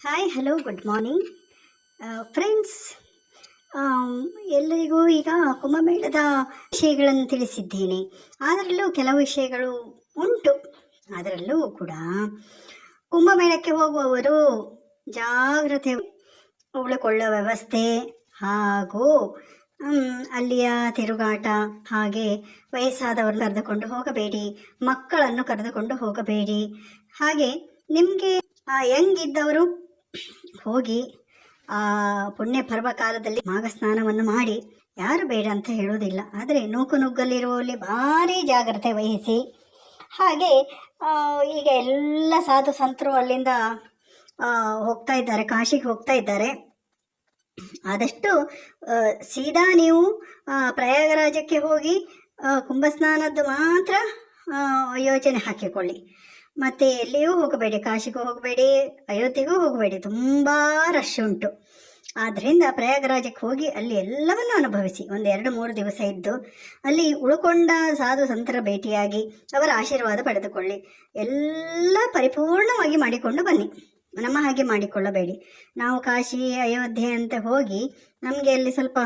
Hi hello good morning friends. ಎಲ್ಲರಿಗೂ ಈಗ ಕುಂಭಮೇಳದ ವಿಷಯಗಳನ್ನು ತಿಳಿಸಿದ್ದೇನೆ. ಅದರಲ್ಲೂ ಕೆಲವು ವಿಷಯಗಳು ಉಂಟು. ಅದರಲ್ಲೂ ಕೂಡ ಕುಂಭಮೇಳಕ್ಕೆ ಹೋಗುವವರು ಜಾಗ್ರತೆ ಉಳ್ಕೊಳ್ಳೋ ವ್ಯವಸ್ಥೆ ಹಾಗೂ ಅಲ್ಲಿಯ ತಿರುಗಾಟ, ಹಾಗೆ ವಯಸ್ಸಾದವರು ಕರೆದುಕೊಂಡು ಹೋಗಬೇಡಿ, ಮಕ್ಕಳನ್ನು ಕರೆದುಕೊಂಡು ಹೋಗಬೇಡಿ. ಹಾಗೆ ನಿಮಗೆ ಯಂಗಿದ್ದವರು ಹೋಗಿ ಆ ಪುಣ್ಯ ಪರ್ವ ಕಾಲದಲ್ಲಿ ಮಾಘ ಸ್ನಾನವನ್ನು ಮಾಡಿ, ಯಾರು ಬೇಡ ಅಂತ ಹೇಳೋದಿಲ್ಲ. ಆದರೆ ನೂಕುನುಗ್ಗಲ್ಲಿರುವಲ್ಲಿ ಭಾರಿ ಜಾಗ್ರತೆ ವಹಿಸಿ. ಹಾಗೆ ಈಗ ಎಲ್ಲ ಸಾಧು ಸಂತರು ಅಲ್ಲಿಂದ ಹೋಗ್ತಾ ಇದ್ದಾರೆ, ಕಾಶಿಗೆ ಹೋಗ್ತಾ ಇದ್ದಾರೆ. ಆದಷ್ಟು ಸೀದಾ ನೀವು ಪ್ರಯಾಗರಾಜಕ್ಕೆ ಹೋಗಿ ಕುಂಭಸ್ನಾನದ್ದು ಮಾತ್ರ ಯೋಜನೆ ಹಾಕಿಕೊಳ್ಳಿ. ಮತ್ತು ಎಲ್ಲಿಯೂ ಹೋಗಬೇಡಿ, ಕಾಶಿಗೂ ಹೋಗಬೇಡಿ, ಅಯೋಧ್ಯೆಗೂ ಹೋಗಬೇಡಿ, ತುಂಬ ರಶ್ ಉಂಟು. ಆದ್ದರಿಂದ ಪ್ರಯಾಗರಾಜಕ್ಕೆ ಹೋಗಿ ಅಲ್ಲಿ ಎಲ್ಲವನ್ನು ಅನುಭವಿಸಿ 1-2-3 ದಿವಸ ಇದ್ದು ಅಲ್ಲಿ ಉಳ್ಕೊಂಡ ಸಾಧು ಸಂತರ ಭೇಟಿಯಾಗಿ ಅವರ ಆಶೀರ್ವಾದ ಪಡೆದುಕೊಳ್ಳಿ. ಎಲ್ಲ ಪರಿಪೂರ್ಣವಾಗಿ ಮಾಡಿಕೊಂಡು ಬನ್ನಿ. ನಮ್ಮ ಹಾಗೆ ಮಾಡಿಕೊಳ್ಳಬೇಡಿ. ನಾವು ಕಾಶಿ ಅಯೋಧ್ಯೆ ಅಂತ ಹೋಗಿ ನಮಗೆ ಅಲ್ಲಿ ಸ್ವಲ್ಪ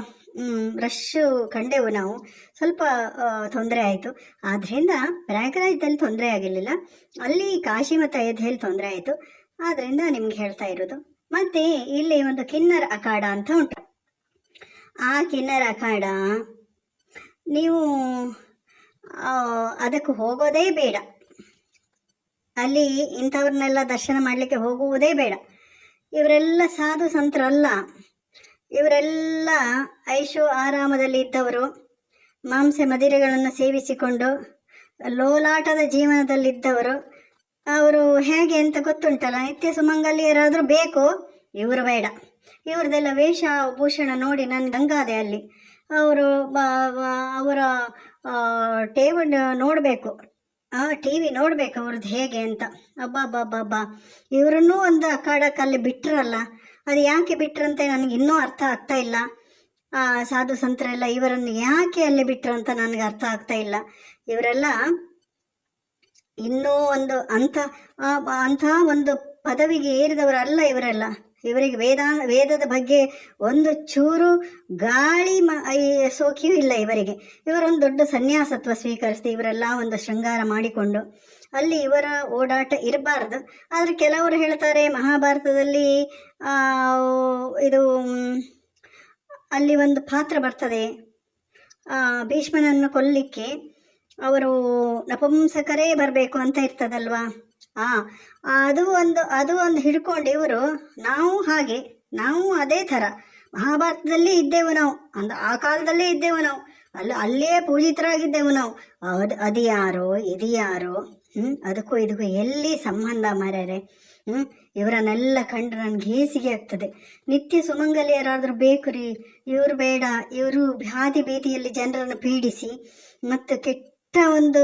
ರಶ್ಶು ಕಂಡೆವು, ನಾವು ಸ್ವಲ್ಪ ತೊಂದರೆ ಆಯಿತು. ಆದ್ದರಿಂದ ಪ್ರಯಾಗರಾಜದಲ್ಲಿ ತೊಂದರೆ ಆಗಿರಲಿಲ್ಲ, ಅಲ್ಲಿ ಕಾಶಿ ಮತ್ತು ಅಯೋಧ್ಯೆಯಲ್ಲಿ ತೊಂದರೆ ಆಯಿತು. ಆದ್ದರಿಂದ ನಿಮ್ಗೆ ಹೇಳ್ತಾ ಇರೋದು. ಮತ್ತು ಇಲ್ಲಿ ಒಂದು ಕಿನ್ನರ ಅಖಾಡ ಅಂತ ಉಂಟು. ಆ ಕಿನ್ನರ ಅಖಾಡ ನೀವು ಅದಕ್ಕೆ ಹೋಗೋದೇ ಬೇಡ. ಅಲ್ಲಿ ಇಂಥವ್ರನ್ನೆಲ್ಲ ದರ್ಶನ ಮಾಡಲಿಕ್ಕೆ ಹೋಗುವುದೇ ಬೇಡ. ಇವರೆಲ್ಲ ಸಾಧು ಸಂತರಲ್ಲ, ಇವರೆಲ್ಲ ಐಶೋ ಆರಾಮದಲ್ಲಿ ಇದ್ದವರು, ಮಾಂಸ ಮದಿರೆಗಳನ್ನು ಸೇವಿಸಿಕೊಂಡು ಲೋಲಾಟದ ಜೀವನದಲ್ಲಿದ್ದವರು. ಅವರು ಹೇಗೆ ಅಂತ ಗೊತ್ತುಂಟಲ್ಲ, ನಿತ್ಯ ಸುಮಂಗಲಿಯರಾದರೂ ಬೇಕು, ಇವರು ಬೇಡ. ಇವ್ರದ್ದೆಲ್ಲ ವೇಷಭೂಷಣ ನೋಡಿ ನಾನು ಗಂಗಾದೆ ಅಲ್ಲಿ. ಅವರು ಅವರ ಟೇಬಲ್ ನೋಡಬೇಕು, ಟಿ ವಿ ನೋಡಬೇಕು ಅವ್ರದ್ದು ಹೇಗೆ ಅಂತ. ಅಬ್ಬಾ ಇವರನ್ನೂ ಒಂದು ಅಖಾಡಕ್ಕಲ್ಲಿ ಬಿಟ್ಟರಲ್ಲ, ಅದು ಯಾಕೆ ಬಿಟ್ರಂತೆ ನನಗೆ ಇನ್ನೂ ಅರ್ಥ ಆಗ್ತಾ ಇಲ್ಲ. ಸಾಧು ಸಂತರೆಲ್ಲ ಇವರನ್ನು ಯಾಕೆ ಅಲ್ಲಿ ಬಿಟ್ರಂತ ನನಗೆ ಅರ್ಥ ಆಗ್ತಾ ಇಲ್ಲ. ಇವರೆಲ್ಲ ಇನ್ನೂ ಒಂದು ಅಂಥ ಒಂದು ಪದವಿಗೆ ಏರಿದವರಲ್ಲ ಇವರೆಲ್ಲ. ಇವರಿಗೆ ವೇದದ ಬಗ್ಗೆ ಒಂದು ಚೂರು ಗಾಳಿ ಸೋಕಿಯೂ ಇಲ್ಲ ಇವರಿಗೆ. ಇವರೊಂದು ದೊಡ್ಡ ಸನ್ಯಾಸತ್ವ ಸ್ವೀಕರಿಸಿ ಇವರೆಲ್ಲ ಒಂದು ಶೃಂಗಾರ ಮಾಡಿಕೊಂಡು ಅಲ್ಲಿ ಇವರ ಓಡಾಟ ಇರಬಾರ್ದು. ಆದರೆ ಕೆಲವರು ಹೇಳ್ತಾರೆ ಮಹಾಭಾರತದಲ್ಲಿ ಇದು ಅಲ್ಲಿ ಒಂದು ಪಾತ್ರ ಬರ್ತದೆ, ಭೀಷ್ಮನನ್ನು ಕೊಲ್ಲಿಕ್ಕೆ ಅವರು ನಪುಂಸಕರೇ ಬರಬೇಕು ಅಂತ ಇರ್ತದಲ್ವಾ. ಅದು ಒಂದು ಹಿಡ್ಕೊಂಡು ಇವರು ನಾವು ಅದೇ ಥರ ಮಹಾಭಾರತದಲ್ಲಿ ಇದ್ದೆವು ನಾವು, ಆ ಕಾಲದಲ್ಲೇ ಇದ್ದೆವು ನಾವು, ಅಲ್ಲೇ ಪೂಜಿತರಾಗಿದ್ದೆವು ನಾವು. ಅದು ಯಾರೋ ಇದು ಯಾರೋ, ಅದಕ್ಕೂ ಇದಕ್ಕೂ ಎಲ್ಲಿ ಸಂಬಂಧ ಮಾರ್ಯಾರೆ. ಇವರನ್ನೆಲ್ಲ ಕಂಡ್ರೆ ನನಗೆ ಹೇಸಿಗೆ ಆಗ್ತದೆ. ನಿತ್ಯ ಸುಮಂಗಲಿಯರಾದರೂ ಬೇಕು ರೀ, ಇವರು ಬೇಡ. ಇವರು ಹಾದಿ ಬೀದಿಯಲ್ಲಿ ಜನರನ್ನು ಪೀಡಿಸಿ ಮತ್ತು ಕೆಟ್ಟ ಒಂದು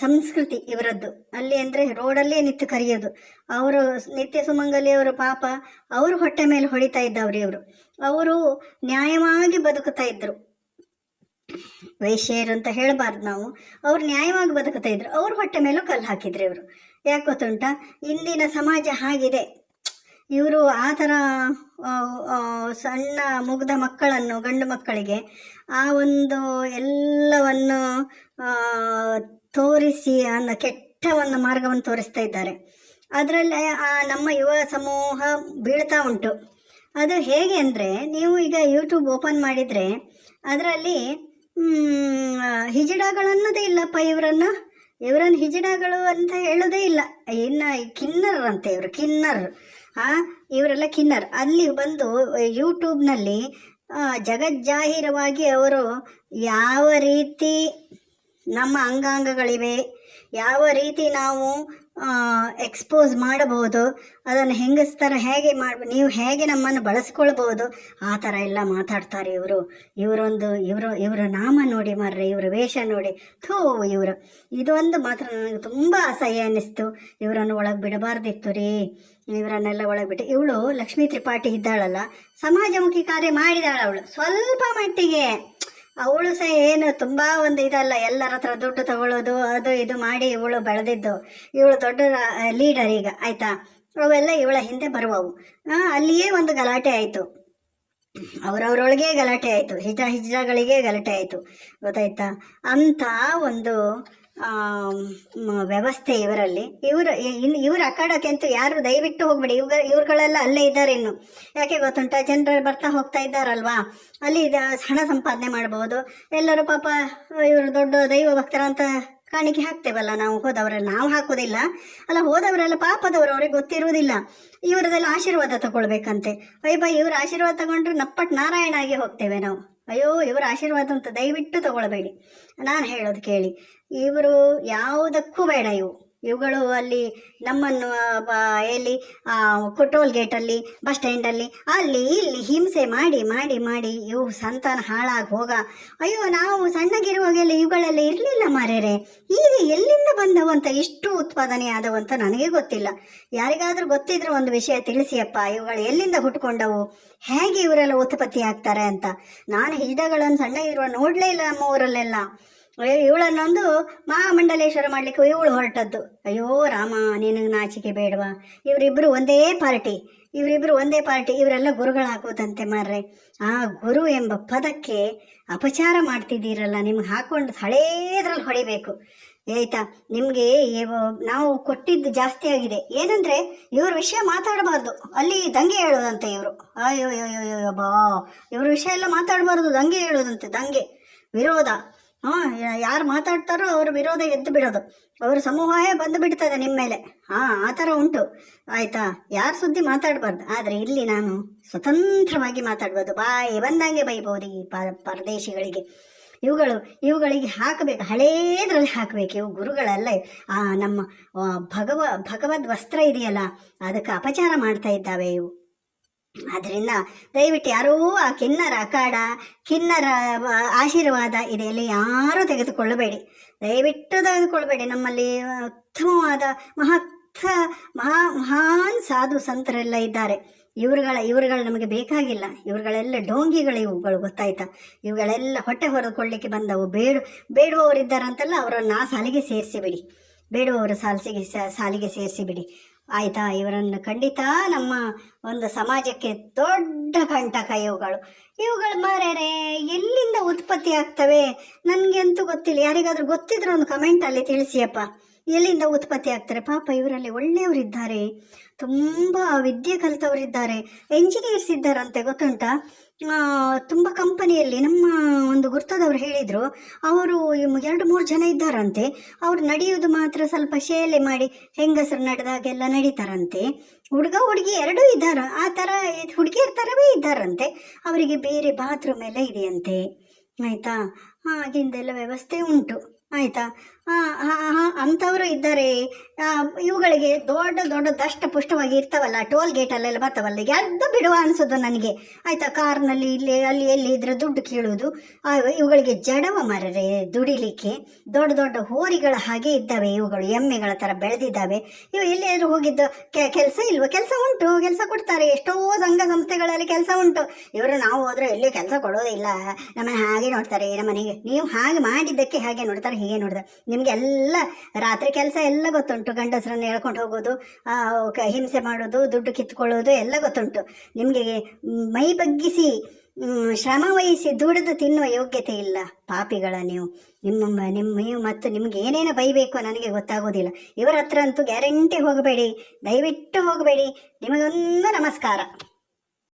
ಸಂಸ್ಕೃತಿ ಇವರದ್ದು. ಅಲ್ಲಿ ಅಂದರೆ ರೋಡಲ್ಲೇ ನಿಂತು ಕರೆಯೋದು. ಅವರು ನಿತ್ಯ ಸುಮಂಗಲಿಯವರು ಪಾಪ, ಅವರು ಹೊಟ್ಟೆ ಮೇಲೆ ಹೊಡಿತಾ ಇದ್ದವ್ರು ಇವರು. ಅವರು ನ್ಯಾಯವಾಗಿ ಬದುಕುತ್ತಾ ಇದ್ರು, ವೇಶ್ಯರು ಅಂತ ಹೇಳಬಾರ್ದು ನಾವು. ಅವ್ರು ನ್ಯಾಯವಾಗಿ ಬದುಕುತ್ತಾ ಇದ್ರು, ಅವ್ರ ಹೊಟ್ಟೆ ಮೇಲೂ ಕಲ್ಲು ಹಾಕಿದ್ರು ಇವರು. ಯಾಕೆ ಗೊತ್ತುಂಟ, ಇಂದಿನ ಸಮಾಜ ಹಾಗಿದೆ. ಇವರು ಆ ಥರ ಸಣ್ಣ ಮುಗ್ಧ ಮಕ್ಕಳನ್ನು, ಗಂಡು ಮಕ್ಕಳಿಗೆ ಆ ಒಂದು ಎಲ್ಲವನ್ನು ತೋರಿಸಿ ಕೆಟ್ಟ ಒಂದು ಮಾರ್ಗವನ್ನು ತೋರಿಸ್ತಾ ಇದ್ದಾರೆ. ಅದರಲ್ಲಿ ನಮ್ಮ ಯುವ ಸಮೂಹ ಬೀಳ್ತಾ ಉಂಟು. ಅದು ಹೇಗೆ ಅಂದರೆ, ನೀವು ಈಗ ಯೂಟ್ಯೂಬ್ ಓಪನ್ ಮಾಡಿದರೆ ಅದರಲ್ಲಿ ಹಿಜಡಗಳನ್ನೋದೇ ಇಲ್ಲಪ್ಪ. ಇವರನ್ನು ಹಿಜಡಗಳು ಅಂತ ಹೇಳೋದೇ ಇಲ್ಲ. ಇನ್ನು ಕಿನ್ನರಂತೆ ಇವರು, ಕಿನ್ನರ್. ಇವರೆಲ್ಲ ಕಿನ್ನರ್. ಅಲ್ಲಿ ಬಂದು ಯೂಟ್ಯೂಬ್ನಲ್ಲಿ ಜಗಜ್ಜಾಹೀರವಾಗಿ ಅವರು ಯಾವ ರೀತಿ ನಮ್ಮ ಅಂಗಾಂಗಗಳಿವೆ, ಯಾವ ರೀತಿ ನಾವು ಎಕ್ಸ್ಪೋಸ್ ಮಾಡಬಹುದು, ಅದನ್ನು ಹೆಂಗಸ್ತರ ಹೇಗೆ ನೀವು ಹೇಗೆ ನಮ್ಮನ್ನು ಬಳಸ್ಕೊಳ್ಬೋದು, ಆ ಥರ ಎಲ್ಲ ಮಾತಾಡ್ತಾರೆ ಇವರು. ಇವರ ನಾಮ ನೋಡಿ ಮಾರ್ರೆ, ಇವರ ವೇಷ ನೋಡಿ, ಇದೊಂದು ಮಾತ್ರ ನನಗೆ ತುಂಬ ಅಸಹ್ಯ ಅನ್ನಿಸ್ತು. ಇವರನ್ನು ಒಳಗೆ ಬಿಡಬಾರ್ದಿತ್ತು ರೀ, ಇವರನ್ನೆಲ್ಲ ಒಳಗೆ ಬಿಟ್ಟು. ಇವಳು ಲಕ್ಷ್ಮೀ ತ್ರಿಪಾಠಿ ಇದ್ದಾಳಲ್ಲ, ಸಮಾಜಮುಖಿ ಕಾರ್ಯ ಮಾಡಿದಾಳ ಅವಳು ಸ್ವಲ್ಪ ಮಟ್ಟಿಗೆ. ಅವಳು ಸಹ ಏನು ತುಂಬ ಒಂದು ಇದಲ್ಲ, ಎಲ್ಲರ ಹತ್ರ ದುಡ್ಡು ತಗೊಳ್ಳೋದು ಅದು ಇದು ಮಾಡಿ ಇವಳು ಬೆಳೆದಿದ್ದು. ಇವಳು ದೊಡ್ಡ ಲೀಡರ್ ಈಗ, ಆಯಿತಾ. ಅವೆಲ್ಲ ಇವಳ ಹಿಂದೆ ಬರುವವು. ಅಲ್ಲಿಯೇ ಒಂದು ಗಲಾಟೆ ಆಯಿತು, ಅವರವರೊಳಗೆ ಗಲಾಟೆ ಆಯಿತು, ಹಿಜಗಳಿಗೆ ಗಲಾಟೆ ಆಯಿತು, ಗೊತ್ತಾಯ್ತಾ? ಅಂಥ ಒಂದು ವ್ಯವಸ್ಥೆ ಇವರಲ್ಲಿ. ಇವರು ಅಖಾಡಕ್ಕೆಂತೂ ಯಾರು ದಯವಿಟ್ಟು ಹೋಗ್ಬೇಡಿ. ಇವ್ರುಗಳೆಲ್ಲ ಅಲ್ಲೇ ಇದ್ದಾರೆ ಇನ್ನು. ಯಾಕೆ ಗೊತ್ತುಂಟ, ಜನರು ಬರ್ತಾ ಹೋಗ್ತಾ ಇದ್ದಾರಲ್ವಾ, ಅಲ್ಲಿ ಹಣ ಸಂಪಾದನೆ ಮಾಡ್ಬೋದು. ಎಲ್ಲರೂ ಪಾಪ ಇವರು ದೊಡ್ಡ ದೈವ ಭಕ್ತರಂತ ಕಾಣಿಕೆ ಹಾಕ್ತೇವಲ್ಲ ನಾವು, ಹೋದವರೆಲ್ಲ. ನಾವು ಹಾಕೋದಿಲ್ಲ ಅಲ್ಲ, ಹೋದವರೆಲ್ಲ ಪಾಪದವರು, ಅವ್ರಿಗೆ ಗೊತ್ತಿರುವುದಿಲ್ಲ. ಇವರದೆಲ್ಲ ಆಶೀರ್ವಾದ ತಗೊಳ್ಬೇಕಂತೆ. ಅಯ್ಯಬ್ಬ, ಇವ್ರ ಆಶೀರ್ವಾದ ತಗೊಂಡ್ರೆ ನಪ್ಪಟ್ಟು ನಾರಾಯಣ ಆಗಿ ಹೋಗ್ತೇವೆ ನಾವು. ಅಯ್ಯೋ, ಇವರ ಆಶೀರ್ವಾದ ಅಂತ ದಯವಿಟ್ಟು ತಗೊಳ್ಬೇಡಿ. ನಾನು ಹೇಳೋದು ಕೇಳಿ, ಇವರು ಯಾವುದಕ್ಕೂ ಬೇಡ. ಇವುಗಳು ಅಲ್ಲಿ ನಮ್ಮನ್ನು ಎಲ್ಲಿ ಟೋಲ್ ಗೇಟಲ್ಲಿ, ಬಸ್ ಸ್ಟ್ಯಾಂಡಲ್ಲಿ, ಅಲ್ಲಿ ಇಲ್ಲಿ ಹಿಂಸೆ ಮಾಡಿ ಮಾಡಿ ಮಾಡಿ ಇವು ಸಂತಾನ ಹಾಳಾಗಿ ಹೋಗ. ಅಯ್ಯೋ, ನಾವು ಸಣ್ಣಗಿರುವಾಗೆಲ್ಲ ಇವುಗಳೆಲ್ಲ ಇರಲಿಲ್ಲ ಮಾರ್ಯಾರೆ. ಈಗ ಎಲ್ಲಿಂದ ಬಂದವು ಅಂತ, ಇಷ್ಟು ಉತ್ಪಾದನೆ ಆದವು ಅಂತ ನನಗೆ ಗೊತ್ತಿಲ್ಲ. ಯಾರಿಗಾದರೂ ಗೊತ್ತಿದ್ರೆ ಒಂದು ವಿಷಯ ತಿಳಿಸಿಯಪ್ಪ, ಇವುಗಳು ಎಲ್ಲಿಂದ ಹುಟ್ಕೊಂಡವು, ಹೇಗೆ ಇವರೆಲ್ಲ ಉತ್ಪತ್ತಿ ಆಗ್ತಾರೆ ಅಂತ. ನಾನು ಹಿಜಡಗಳನ್ನು ಸಣ್ಣಗಿರುವ ನೋಡಲೇ ಇಲ್ಲ ನಮ್ಮ ಊರಲ್ಲೆಲ್ಲ. ಇವಳನ್ನೊಂದು ಮಹಾಮಂಡಲೇಶ್ವರ ಮಾಡಲಿಕ್ಕೆ ಇವಳು ಹೊರಟದ್ದು. ಅಯ್ಯೋ ರಾಮ, ನಿನಗೆ ನಾಚಿಕೆ ಬೇಡವಾ? ಇವರಿಬ್ಬರು ಒಂದೇ ಪಾರ್ಟಿ, ಇವರೆಲ್ಲ ಗುರುಗಳಾಗೋದಂತೆ ಮಾರ್ರೆ. ಆ ಗುರು ಎಂಬ ಪದಕ್ಕೆ ಅಪಚಾರ ಮಾಡ್ತಿದ್ದೀರಲ್ಲ, ನಿಮ್ಗೆ ಹಾಕೊಂಡು ಹಳೇದ್ರಲ್ಲಿ ಹೊಡಿಬೇಕು ಆಯ್ತಾ? ನಿಮಗೆ ನಾವು ಕೊಟ್ಟಿದ್ದು ಜಾಸ್ತಿ ಆಗಿದೆ. ಏನಂದರೆ ಇವ್ರ ವಿಷಯ ಮಾತಾಡಬಾರ್ದು, ಅಲ್ಲಿ ದಂಗೆ ಹೇಳೋದಂತೆ ಇವರು. ಅಯ್ಯೋ ಅಯ್ಯೋ ಬಾ, ಇವ್ರ ವಿಷಯ ಎಲ್ಲ ಮಾತಾಡಬಾರ್ದು, ದಂಗೆ ಹೇಳೋದಂತೆ, ದಂಗೆ ವಿರೋಧ. ಯಾರು ಮಾತಾಡ್ತಾರೋ ಅವ್ರ ವಿರೋಧ ಎದ್ದು ಬಿಡೋದು, ಅವ್ರ ಸಮೂಹವೇ ಬಂದು ಬಿಡ್ತದೆ ನಿಮ್ಮ ಮೇಲೆ. ಆ ಥರ ಉಂಟು ಆಯಿತಾ? ಯಾರು ಸುದ್ದಿ ಮಾತಾಡಬಾರ್ದು. ಆದರೆ ಇಲ್ಲಿ ನಾನು ಸ್ವತಂತ್ರವಾಗಿ ಮಾತಾಡ್ಬೋದು, ಬಾಯಿ ಬಂದಂಗೆ ಬೈಬೋದು ಈ ಪರದೇಶಿಗಳಿಗೆ. ಇವುಗಳಿಗೆ ಹಾಕಬೇಕು, ಹಳೇದ್ರಲ್ಲಿ ಹಾಕಬೇಕು. ಇವು ಗುರುಗಳಲ್ಲ, ನಮ್ಮ ಭಗವದ್ ವಸ್ತ್ರ ಇದೆಯಲ್ಲ, ಅದಕ್ಕೆ ಅಪಚಾರ ಮಾಡ್ತಾ ಇದ್ದಾವೆ ಇವು. ಆದ್ದರಿಂದ ದಯವಿಟ್ಟು ಯಾರೂ ಆ ಕಿನ್ನರ ಆಶೀರ್ವಾದ ಇದೆಲ್ಲ ಯಾರೂ ತೆಗೆದುಕೊಳ್ಳಬೇಡಿ, ದಯವಿಟ್ಟು ತೆಗೆದುಕೊಳ್ಬೇಡಿ. ನಮ್ಮಲ್ಲಿ ಉತ್ತಮವಾದ ಮಹಾನ್ ಸಾಧು ಸಂತರೆಲ್ಲ ಇದ್ದಾರೆ. ಇವುಗಳು ನಮಗೆ ಬೇಕಾಗಿಲ್ಲ. ಇವುಗಳೆಲ್ಲ ಡೋಂಗಿಗಳು, ಇವುಗಳು ಗೊತ್ತಾಯ್ತಾ? ಇವುಗಳೆಲ್ಲ ಹೊಟ್ಟೆ ಹೊರಕೊಳ್ಳಿಕ್ಕೆ ಬಂದವು. ಬೇಡುವವರಿದ್ದಾರಂತಲ್ಲ, ಅವರನ್ನು ಆ ಸಾಲಿಗೆ ಸೇರಿಸಿಬಿಡಿ, ಬೇಡುವವರು ಸಾಲಿಗೆ ಸೇರಿಸಿಬಿಡಿ ಆಯಿತಾ? ಇವರನ್ನು ಖಂಡಿತ ನಮ್ಮ ಒಂದು ಸಮಾಜಕ್ಕೆ ದೊಡ್ಡ ಕಂಟಕ ಇವುಗಳು ಮಾರ್ಯಾರೆ. ಎಲ್ಲಿಂದ ಉತ್ಪತ್ತಿ ಆಗ್ತವೆ ನನಗೆ ಅಂತೂ ಗೊತ್ತಿಲ್ಲ. ಯಾರಿಗಾದ್ರೂ ಗೊತ್ತಿದ್ರೆ ಒಂದು ಕಮೆಂಟಲ್ಲಿ ತಿಳಿಸಿಯಪ್ಪ, ಎಲ್ಲಿಂದ ಉತ್ಪತ್ತಿ ಆಗ್ತಾರೆ? ಪಾಪ ಇವರಲ್ಲಿ ಒಳ್ಳೆಯವರಿದ್ದಾರೆ, ತುಂಬ ವಿದ್ಯೆ ಕಲಿತವರಿದ್ದಾರೆ, ಎಂಜಿನಿಯರ್ಸ್ ಇದ್ದಾರಂತೆ, ಗೊತ್ತುಂಟಾ? ತುಂಬ ಕಂಪನಿಯಲ್ಲಿ ನಮ್ಮ ಒಂದು ಗುರ್ತದವ್ರು ಹೇಳಿದರು, ಅವರು 2-3 ಜನ ಇದ್ದಾರಂತೆ. ಅವ್ರು ನಡೆಯೋದು ಮಾತ್ರ ಸ್ವಲ್ಪ ಶೇಲೆ ಮಾಡಿ ಹೆಂಗಸರು ನಡೆದಾಗೆಲ್ಲ ನಡೀತಾರಂತೆ. ಹುಡುಗ ಹುಡುಗಿ ಎರಡೂ ಇದ್ದಾರೆ, ಆ ಥರ ಹುಡುಗಿಯರ ಥರವೇ ಇದ್ದಾರಂತೆ. ಅವರಿಗೆ ಬೇರೆ ಬಾತ್ರೂಮ್ ಎಲ್ಲ ಇದೆಯಂತೆ ಆಯಿತಾ? ಹಾಗಿಂದೆಲ್ಲ ವ್ಯವಸ್ಥೆ ಉಂಟು ಆಯಿತಾ? ಅಂಥವರು ಇದ್ದಾರೆ. ಇವುಗಳಿಗೆ ದೊಡ್ಡ ದಷ್ಟ ಪುಷ್ಟವಾಗಿ ಇರ್ತಾವಲ್ಲ, ಟೋಲ್ ಗೇಟಲ್ಲೆಲ್ಲ ಬರ್ತಾವಲ್ಲ, ಎದ್ದು ಬಿಡುವ ಅನಿಸೋದು ನನಗೆ ಆಯಿತಾ? ಕಾರ್ನಲ್ಲಿ ಅಲ್ಲಿ ಎಲ್ಲಿ ಇದ್ರೆ ದುಡ್ಡು ಕೇಳೋದು. ಇವುಗಳಿಗೆ ಜಡವ ಮಾರರೆ ದುಡಿಲಿಕ್ಕೆ. ದೊಡ್ಡ ಹೋರಿಗಳ ಹಾಗೆ ಇದ್ದಾವೆ ಇವುಗಳು, ಎಮ್ಮೆಗಳ ಥರ ಬೆಳೆದಿದ್ದಾವೆ. ಇವು ಎಲ್ಲಿಯಾದರೂ ಹೋಗಿದ್ದು ಕೆಲಸ ಇಲ್ವ? ಕೆಲಸ ಉಂಟು, ಕೆಲಸ ಕೊಡ್ತಾರೆ. ಎಷ್ಟೋ ಸಂಘ ಸಂಸ್ಥೆಗಳಲ್ಲಿ ಕೆಲಸ ಉಂಟು. ಇವರು ನಾವು ಹೋದರೆ ಎಲ್ಲಿ ಕೆಲಸ ಕೊಡೋದಿಲ್ಲ, ನಮ್ಮನ್ನು ಹಾಗೆ ನೋಡ್ತಾರೆ. ನಮ್ಮನೆಗೆ ನೀವು ಹಾಗೆ ಮಾಡಿದ್ದಕ್ಕೆ ಹಾಗೆ ನೋಡ್ತಾರೆ, ಹೀಗೆ ನೋಡ್ತಾರೆ. ನಿಮಗೆಲ್ಲ ರಾತ್ರಿ ಕೆಲಸ ಎಲ್ಲ ಗೊತ್ತುಂಟು. ಗಂಡಸರನ್ನು ಹೇಳ್ಕೊಂಡು ಹೋಗೋದು, ಹಿಂಸೆ ಮಾಡೋದು, ದುಡ್ಡು ಕಿತ್ಕೊಳ್ಳೋದು ಎಲ್ಲ ಗೊತ್ತುಂಟು. ನಿಮಗೆ ಮೈ ಬಗ್ಗಿಸಿ ಶ್ರಮ ವಹಿಸಿ ದುಡಿದು ತಿನ್ನುವ ಯೋಗ್ಯತೆ ಇಲ್ಲ ಪಾಪಿಗಳ ನೀವು. ನೀವು ಮತ್ತು ನಿಮ್ಗೆ ಏನೇನು ಬೈಬೇಕು ನನಗೆ ಗೊತ್ತಾಗೋದಿಲ್ಲ. ಇವರ ಹತ್ರ ಅಂತೂ ಗ್ಯಾರಂಟಿ ಹೋಗಬೇಡಿ, ದಯವಿಟ್ಟು ಹೋಗಬೇಡಿ. ನಿಮಗೊಂದು ನಮಸ್ಕಾರ.